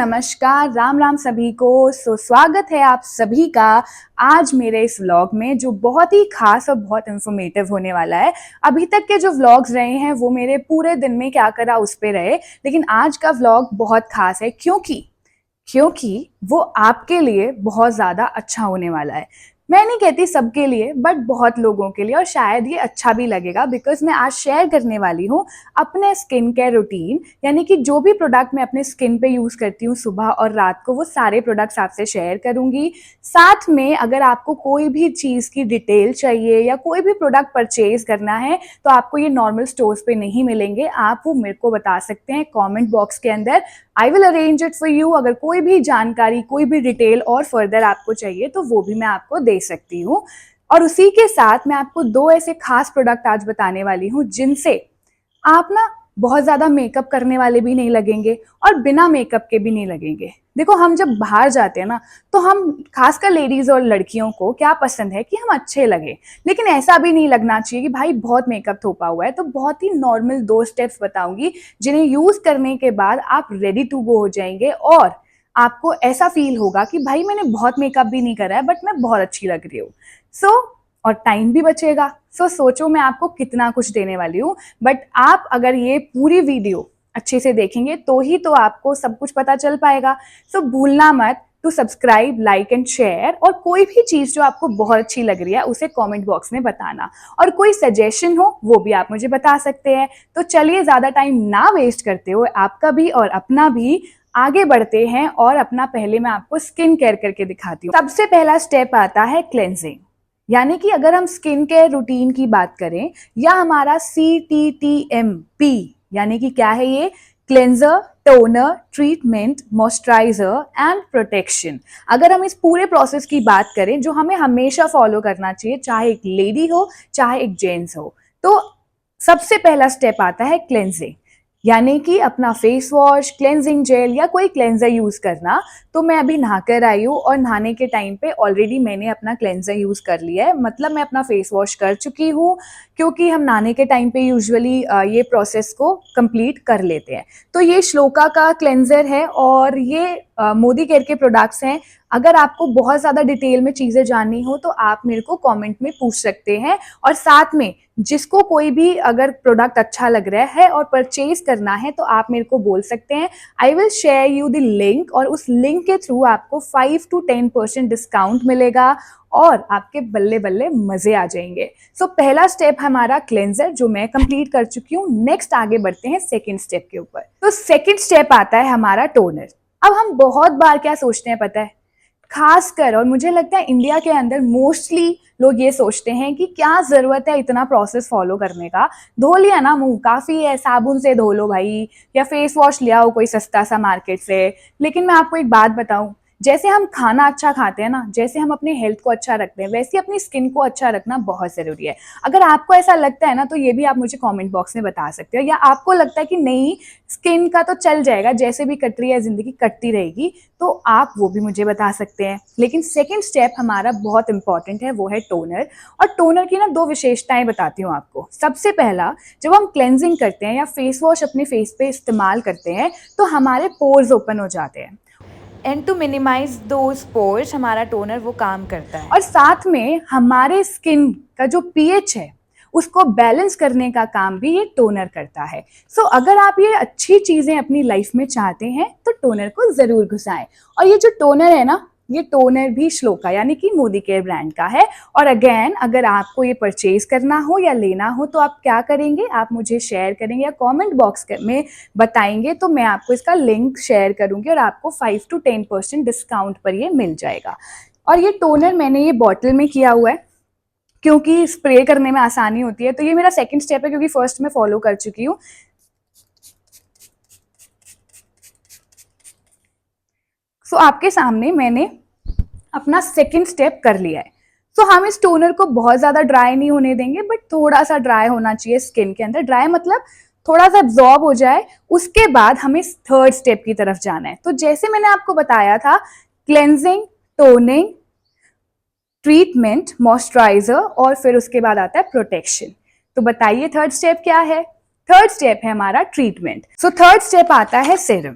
नमस्कार, राम राम सभी को। स्वागत है आप सभी का आज मेरे इस व्लॉग में, जो बहुत ही खास और बहुत इंफॉर्मेटिव होने वाला है। अभी तक के जो व्लॉग्स रहे हैं वो मेरे पूरे दिन में क्या करा उस पे रहे, लेकिन आज का व्लॉग बहुत खास है क्योंकि वो आपके लिए बहुत ज़्यादा अच्छा होने वाला है। मैं नहीं कहती सबके लिए, बट बहुत लोगों के लिए, और शायद ये अच्छा भी लगेगा बिकॉज मैं आज शेयर करने वाली हूँ अपने स्किन केयर रूटीन। यानी कि जो भी प्रोडक्ट मैं अपने स्किन पे यूज़ करती हूँ सुबह और रात को, वो सारे प्रोडक्ट्स आपसे शेयर करूँगी। साथ में अगर आपको कोई भी चीज़ की डिटेल चाहिए या कोई भी प्रोडक्ट परचेज करना है तो आपको ये नॉर्मल स्टोर्स पे नहीं मिलेंगे। आप वो मेरे को बता सकते हैं कॉमेंट बॉक्स के अंदर। I will arrange it for you. अगर कोई भी जानकारी, कोई भी डिटेल और फर्दर आपको चाहिए तो वो भी मैं आपको दे सकती हूँ। और उसी के साथ मैं आपको दो ऐसे खास प्रोडक्ट आज बताने वाली हूँ जिनसे आप ना बहुत ज़्यादा मेकअप करने वाले भी नहीं लगेंगे और बिना मेकअप के भी नहीं लगेंगे। देखो, हम जब बाहर जाते हैं ना तो हम खासकर लेडीज़ और लड़कियों को क्या पसंद है कि हम अच्छे लगे, लेकिन ऐसा भी नहीं लगना चाहिए कि भाई बहुत मेकअप थोपा हुआ है। तो बहुत ही नॉर्मल दो स्टेप्स बताऊंगी जिन्हें यूज़ करने के बाद आप रेडी टू गो हो जाएंगे और आपको ऐसा फील होगा कि भाई मैंने बहुत मेकअप भी नहीं करा है बट मैं बहुत अच्छी लग रही हूँ। और टाइम भी बचेगा। सोचो मैं आपको कितना कुछ देने वाली हूँ। बट आप अगर ये पूरी वीडियो अच्छे से देखेंगे तो ही तो आपको सब कुछ पता चल पाएगा। भूलना मत to subscribe, like and share. और कोई भी चीज़ जो आपको बहुत अच्छी लग रही है उसे कमेंट बॉक्स में बताना, और कोई सजेशन हो वो भी आप मुझे बता सकते हैं। तो चलिए ज़्यादा टाइम ना वेस्ट करते हुए आपका भी और अपना भी आगे बढ़ते हैं। और अपना पहले मैं आपको स्किन केयर करके दिखाती हूँ। सबसे पहला स्टेप आता है क्लेंजिंग। यानी कि अगर हम स्किन केयर रूटीन की बात करें या हमारा CTTMP, यानी कि क्या है ये, cleanser, toner, treatment, moisturiser and protection. अगर हम इस पूरे प्रोसेस की बात करें जो हमें हमेशा फॉलो करना चाहिए, चाहे एक लेडी हो चाहे एक जेंट्स हो, तो सबसे पहला स्टेप आता है क्लेंजिंग। यानी कि अपना फेस वॉश, क्लेंजिंग जेल या कोई क्लेंजर यूज करना। तो मैं अभी नहाकर आई हूँ और नहाने के टाइम पे ऑलरेडी मैंने अपना क्लेंजर यूज कर लिया है, मतलब मैं अपना फेस वॉश कर चुकी हूँ, क्योंकि हम नहाने के टाइम पे यूजुअली ये प्रोसेस को कंप्लीट कर लेते हैं। तो ये श्लोका का क्लेंजर है और ये मोदी केयर के प्रोडक्ट्स हैं। अगर आपको बहुत ज़्यादा डिटेल में चीज़ें जाननी हो तो आप मेरे को कमेंट में पूछ सकते हैं। और साथ में जिसको कोई भी अगर प्रोडक्ट अच्छा लग रहा है और परचेज करना है तो आप मेरे को बोल सकते हैं। I will share you the link, और उस लिंक के थ्रू आपको 5 to 10% डिस्काउंट मिलेगा और आपके बल्ले बल्ले मजे आ जाएंगे। पहला स्टेप हमारा क्लेंजर जो मैं कंप्लीट कर चुकी हूँ। नेक्स्ट आगे बढ़ते हैं सेकंड स्टेप के ऊपर। तो सेकंड स्टेप आता है हमारा टोनर। अब हम बहुत बार क्या सोचते हैं पता है, खासकर, और मुझे लगता है इंडिया के अंदर मोस्टली लोग ये सोचते हैं कि क्या जरूरत है इतना प्रोसेस फॉलो करने का। धो लिया ना मुंह, काफी है, साबुन से धो लो भाई, या फेस वॉश लिया हो कोई सस्ता सा मार्केट से। लेकिन मैं आपको एक बात बताऊं, जैसे हम खाना अच्छा खाते हैं ना, जैसे हम अपने हेल्थ को अच्छा रखते हैं, वैसे अपनी स्किन को अच्छा रखना बहुत जरूरी है। अगर आपको ऐसा लगता है ना तो ये भी आप मुझे कमेंट बॉक्स में बता सकते हो। या आपको लगता है कि नहीं, स्किन का तो चल जाएगा, जैसे भी कट रही है जिंदगी कटती रहेगी, तो आप वो भी मुझे बता सकते हैं। लेकिन सेकंड स्टेप हमारा बहुत इंपॉर्टेंट है, वो है टोनर। और टोनर की ना दो विशेषताएं बताती हूँ आपको। सबसे पहला, जब हम क्लेंजिंग करते हैं या फेस वॉश अपने फेस पे इस्तेमाल करते हैं तो हमारे पोर्स ओपन हो जाते हैं, and to minimise those pores हमारा टोनर वो काम करता है। और साथ में हमारे स्किन का जो पीएच है उसको बैलेंस करने का काम भी ये टोनर करता है। अगर आप ये अच्छी चीजें अपनी लाइफ में चाहते हैं तो टोनर को जरूर घुसाएं। और ये जो टोनर है ना, ये टोनर भी श्लोका यानी कि मोदी केयर ब्रांड का है। और अगेन, अगर आपको ये परचेज करना हो या लेना हो तो आप क्या करेंगे, आप मुझे शेयर करेंगे या कमेंट बॉक्स में बताएंगे, तो मैं आपको इसका लिंक शेयर करूंगी और आपको 5 to 10% डिस्काउंट पर ये मिल जाएगा। और ये टोनर मैंने ये बॉटल में किया हुआ है क्योंकि स्प्रे करने में आसानी होती है। तो ये मेरा सेकंड स्टेप है क्योंकि फर्स्ट मैं फॉलो कर चुकी हूँ। आपके सामने मैंने अपना सेकंड स्टेप कर लिया है। हम इस टोनर को बहुत ज्यादा ड्राई नहीं होने देंगे, बट थोड़ा सा ड्राई होना चाहिए स्किन के अंदर। ड्राई मतलब थोड़ा सा एब्जॉर्ब हो जाए। उसके बाद हमें थर्ड स्टेप की तरफ जाना है। तो जैसे मैंने आपको बताया था, क्लेंजिंग, टोनिंग, ट्रीटमेंट, मॉइस्चराइजर, और फिर उसके बाद आता है प्रोटेक्शन। तो बताइए थर्ड स्टेप क्या है। थर्ड स्टेप है हमारा ट्रीटमेंट। थर्ड स्टेप आता है सीरम।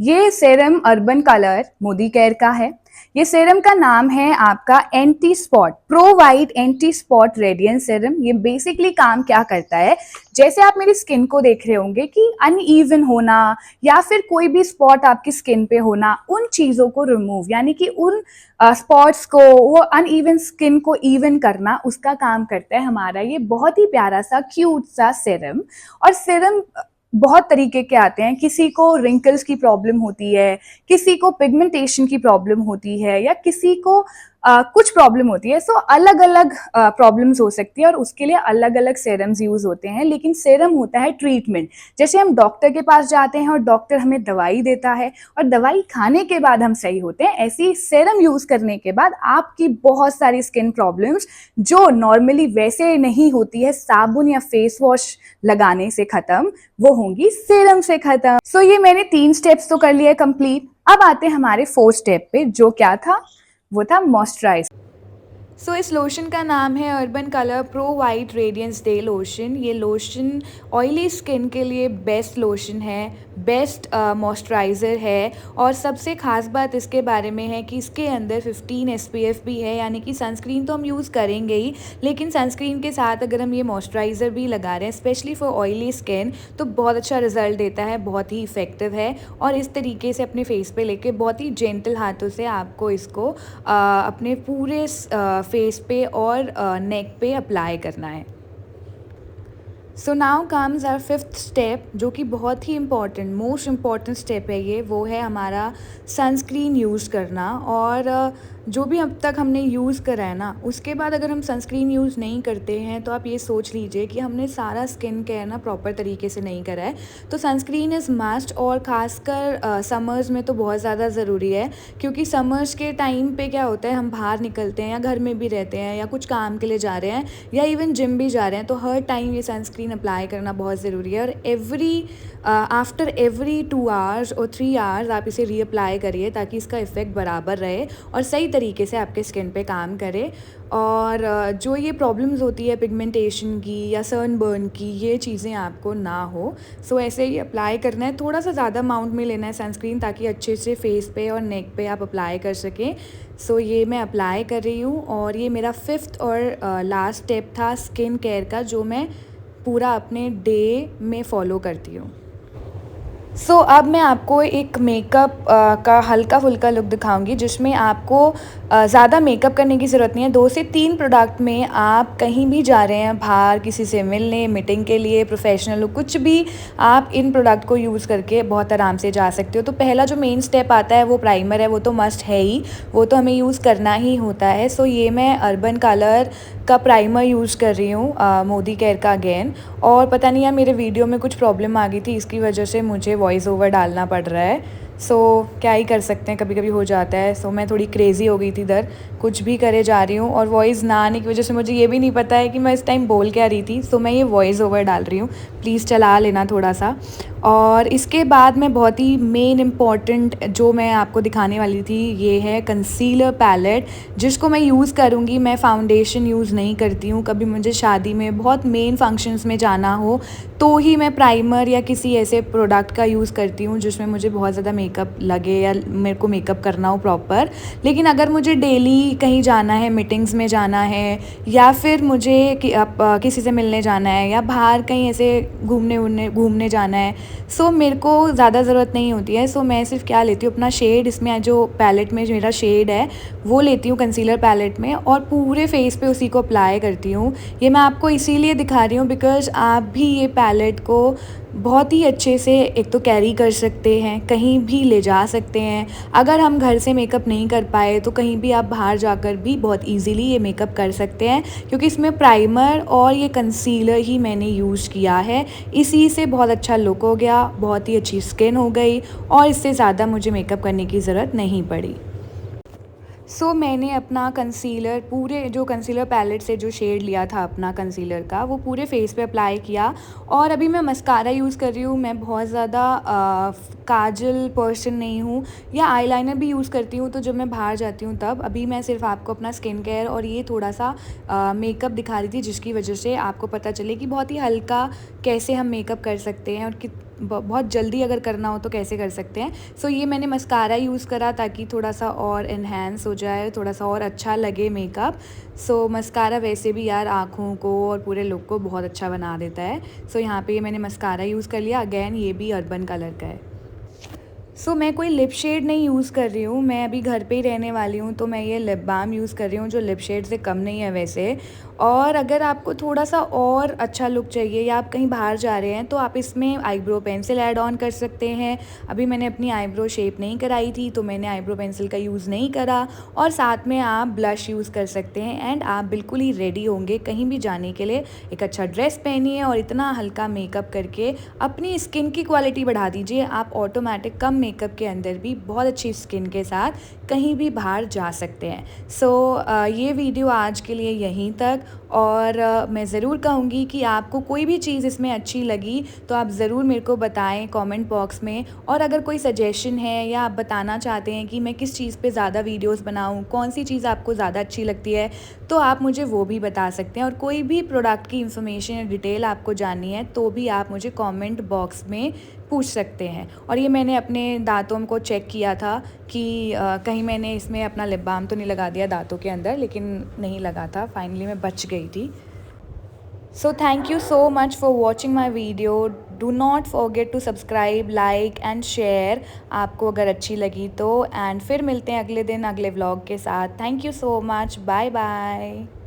ये serum Urban Color Modicare का है। ये सेरम का नाम है आपका anti spot pro white anti spot radiance serum. ये बेसिकली काम क्या करता है, जैसे आप मेरी स्किन को देख रहे होंगे कि अनइवन होना या फिर कोई भी स्पॉट आपकी स्किन पे होना, उन चीज़ों को रिमूव यानी कि उन स्पॉट्स को, वो अनइवन स्किन को इवन करना, उसका काम करता है हमारा ये बहुत ही प्यारा सा क्यूट सा सेरम। और सेरम बहुत तरीके के आते हैं। किसी को रिंकल्स की प्रॉब्लम होती है, किसी को पिगमेंटेशन की प्रॉब्लम होती है, या किसी को कुछ प्रॉब्लम होती है। सो अलग अलग प्रॉब्लम्स हो सकती है और उसके लिए अलग अलग सेरम्स यूज होते हैं। लेकिन सेरम होता है ट्रीटमेंट। जैसे हम डॉक्टर के पास जाते हैं और डॉक्टर हमें दवाई देता है और दवाई खाने के बाद हम सही होते हैं, ऐसे ही सेरम यूज करने के बाद आपकी बहुत सारी स्किन प्रॉब्लम्स जो नॉर्मली वैसे नहीं होती है साबुन या फेस वॉश लगाने से खत्म, वो होंगी सेरम से खत्म। सो ये मैंने 3 स्टेप्स तो कर लिए कंप्लीट। अब आते हैं हमारे 4th स्टेप पे, जो क्या था, वो था मॉइस्चराइज। सो इस लोशन का नाम है Urban Color pro white radiance day lotion. ये लोशन ऑयली स्किन के लिए बेस्ट लोशन है, बेस्ट मॉइस्चराइज़र है। और सबसे ख़ास बात इसके बारे में है कि इसके अंदर 15 SPF भी है, यानी कि सनस्क्रीन तो हम यूज़ करेंगे ही, लेकिन सनस्क्रीन के साथ अगर हम ये मॉइस्चराइज़र भी लगा रहे हैं स्पेशली फॉर ऑयली स्किन, तो बहुत अच्छा रिजल्ट देता है, बहुत ही इफ़ेक्टिव है। और इस तरीके से अपने फेस पे लेके बहुत ही जेंटल हाथों से आपको इसको अपने पूरे फेस पे और नेक पे अप्लाई करना है। So now comes our 5th step, जो कि बहुत ही इम्पॉर्टेंट, मोस्ट इम्पॉर्टेंट स्टेप है ये। वो है हमारा सनस्क्रीन यूज़ करना। और जो भी अब तक हमने यूज़ करा है ना, उसके बाद अगर हम सनस्क्रीन यूज़ नहीं करते हैं तो आप ये सोच लीजिए कि हमने सारा स्किन केयर ना प्रॉपर तरीके से नहीं करा है। तो सनस्क्रीन इज़ मस्ट। और ख़ासकर समर्स में तो बहुत ज़्यादा ज़रूरी है, क्योंकि समर्स के टाइम पे क्या होता है, हम बाहर निकलते हैं या घर में भी रहते हैं या कुछ काम के लिए जा रहे हैं या इवन जिम भी जा रहे हैं, तो हर टाइम ये सनस्क्रीन अप्लाई करना बहुत ज़रूरी है। और आफ्टर एवरी 2 आवर्स और 3 आवर्स आप इसे रीअप्लाई करिए, ताकि इसका इफ़ेक्ट बराबर रहे और सही तरीके से आपके स्किन पे काम करे। और जो ये प्रॉब्लम्स होती है पिगमेंटेशन की या सनबर्न की, ये चीज़ें आपको ना हो। सो ऐसे ही अप्लाई करना है, थोड़ा सा ज़्यादा अमाउंट में लेना है सनस्क्रीन, ताकि अच्छे से फेस पे और नेक पे आप अप्लाई कर सकें। सो ये मैं अप्लाई कर रही हूँ। और ये मेरा 5th और लास्ट स्टेप था स्किन केयर का, जो मैं पूरा अपने डे में फ़ॉलो करती हूँ। सो अब मैं आपको एक मेकअप का हल्का फुल्का लुक दिखाऊंगी, जिसमें आपको ज़्यादा मेकअप करने की ज़रूरत नहीं है। 2 से 3 प्रोडक्ट में आप कहीं भी जा रहे हैं, बाहर किसी से मिलने, मीटिंग के लिए, प्रोफेशनल लुक, कुछ भी, आप इन प्रोडक्ट को यूज़ करके बहुत आराम से जा सकते हो। तो पहला जो मेन स्टेप आता है वो प्राइमर है, वो तो मस्ट है ही, वो तो हमें यूज़ करना ही होता है। सो ये मैं अर्बन कलर का प्राइमर यूज़ कर रही हूँ, मोदी केयर का अगेन। और पता नहीं यार, मेरे वीडियो में कुछ प्रॉब्लम आ गई थी, इसकी वजह से मुझे वॉइस ओवर डालना पड़ रहा है। सो क्या ही कर सकते हैं, कभी कभी हो जाता है। सो मैं थोड़ी क्रेज़ी हो गई थी इधर, कुछ भी करे जा रही हूँ, और वॉइस ना आने की वजह से मुझे ये भी नहीं पता है कि मैं इस टाइम बोल क्या रही थी। सो मैं ये वॉइस ओवर डाल रही हूँ, प्लीज़ चला लेना थोड़ा सा। और इसके बाद मैं बहुत ही मेन इम्पॉर्टेंट जो मैं आपको दिखाने वाली थी, ये है कंसीलर पैलेट, जिसको मैं यूज़ करूँगी। मैं फाउंडेशन यूज़ नहीं करती हूँ। कभी मुझे शादी में बहुत मेन फंक्शंस में जाना हो तो ही मैं प्राइमर या किसी ऐसे प्रोडक्ट का यूज़ करती हूँ जिसमें मुझे बहुत ज़्यादा मेकअप लगे या मेरे को मेकअप करना हो प्रॉपर। लेकिन अगर मुझे डेली कहीं जाना है, मीटिंग्स में जाना है, या फिर मुझे किसी से मिलने जाना है, या बाहर कहीं ऐसे घूमने जाना है, सो मेरे को ज़्यादा ज़रूरत नहीं होती है। सो मैं सिर्फ क्या लेती हूँ, अपना शेड, इसमें जो पैलेट में मेरा शेड है वो लेती हूँ कंसीलर पैलेट में, और पूरे फेस पे उसी को अप्लाई करती हूँ। ये मैं आपको इसीलिए दिखा रही हूँ बिकॉज़ आप भी ये पैलेट को बहुत ही अच्छे से एक तो कैरी कर सकते हैं, कहीं भी ले जा सकते हैं। अगर हम घर से मेकअप नहीं कर पाए तो कहीं भी आप बाहर जाकर भी बहुत इजीली ये मेकअप कर सकते हैं, क्योंकि इसमें प्राइमर और ये कंसीलर ही मैंने यूज़ किया है। इसी से बहुत अच्छा लुक हो गया, बहुत ही अच्छी स्किन हो गई, और इससे ज़्यादा मुझे मेकअप करने की ज़रूरत नहीं पड़ी। सो मैंने अपना कंसीलर, पूरे जो कंसीलर पैलेट से जो शेड लिया था अपना कंसीलर का, वो पूरे फेस पे अप्लाई किया। और अभी मैं मस्कारा यूज़ कर रही हूँ। मैं बहुत ज़्यादा काजल पर्सन नहीं हूँ, या आईलाइनर भी यूज़ करती हूँ तो जब मैं बाहर जाती हूँ तब। अभी मैं सिर्फ आपको अपना स्किन केयर और ये थोड़ा सा मेकअप दिखा रही थी, जिसकी वजह से आपको पता चले कि बहुत ही हल्का कैसे हम मेकअप कर सकते हैं और बहुत जल्दी अगर करना हो तो कैसे कर सकते हैं। सो ये मैंने मस्कारा यूज़ करा ताकि थोड़ा सा और इन्हेंस हो जाए, थोड़ा सा और अच्छा लगे मेकअप। सो मस्कारा वैसे भी यार आँखों को और पूरे लुक को बहुत अच्छा बना देता है। सो यहाँ पे ये मैंने मस्कारा यूज़ कर लिया। अगेन ये भी अर्बन कलर का है। मैं कोई लिप शेड नहीं यूज़ कर रही हूँ, मैं अभी घर पे ही रहने वाली हूँ, तो मैं ये लिप बाम यूज़ कर रही हूँ जो लिप शेड से कम नहीं है वैसे। और अगर आपको थोड़ा सा और अच्छा लुक चाहिए या आप कहीं बाहर जा रहे हैं तो आप इसमें आईब्रो पेंसिल ऐड ऑन कर सकते हैं। अभी मैंने अपनी आईब्रो शेप नहीं कराई थी तो मैंने आईब्रो पेंसिल का यूज़ नहीं करा। और साथ में आप ब्लश यूज़ कर सकते हैं एंड आप बिल्कुल ही रेडी होंगे कहीं भी जाने के लिए। एक अच्छा ड्रेस पहनिए और इतना हल्का मेकअप करके अपनी स्किन की क्वालिटी बढ़ा दीजिए। आप ऑटोमेटिक कम मेकअप के अंदर भी बहुत अच्छी स्किन के साथ कहीं भी बाहर जा सकते हैं। ये वीडियो आज के लिए यहीं तक। और मैं ज़रूर कहूँगी कि आपको कोई भी चीज़ इसमें अच्छी लगी तो आप ज़रूर मेरे को बताएं कमेंट बॉक्स में। और अगर कोई सजेशन है या आप बताना चाहते हैं कि मैं किस चीज़ पे ज़्यादा वीडियोस बनाऊं, कौन सी चीज़ आपको ज़्यादा अच्छी लगती है, तो आप मुझे वो भी बता सकते हैं। और कोई भी प्रोडक्ट की इन्फॉर्मेशन या डिटेल आपको जाननी है तो भी आप मुझे कमेंट बॉक्स में पूछ सकते हैं। और ये मैंने अपने दांतों को चेक किया था कि कहीं मैंने इसमें अपना लिप बाम तो नहीं लगा दिया दांतों के अंदर, लेकिन नहीं लगा था, फाइनली मैं बच गई थी। So thank you so much for watching my video. Do not forget to subscribe, like and share आपको अगर अच्छी लगी तो। एंड फिर मिलते हैं अगले दिन अगले व्लॉग के साथ। Thank you so much, bye bye.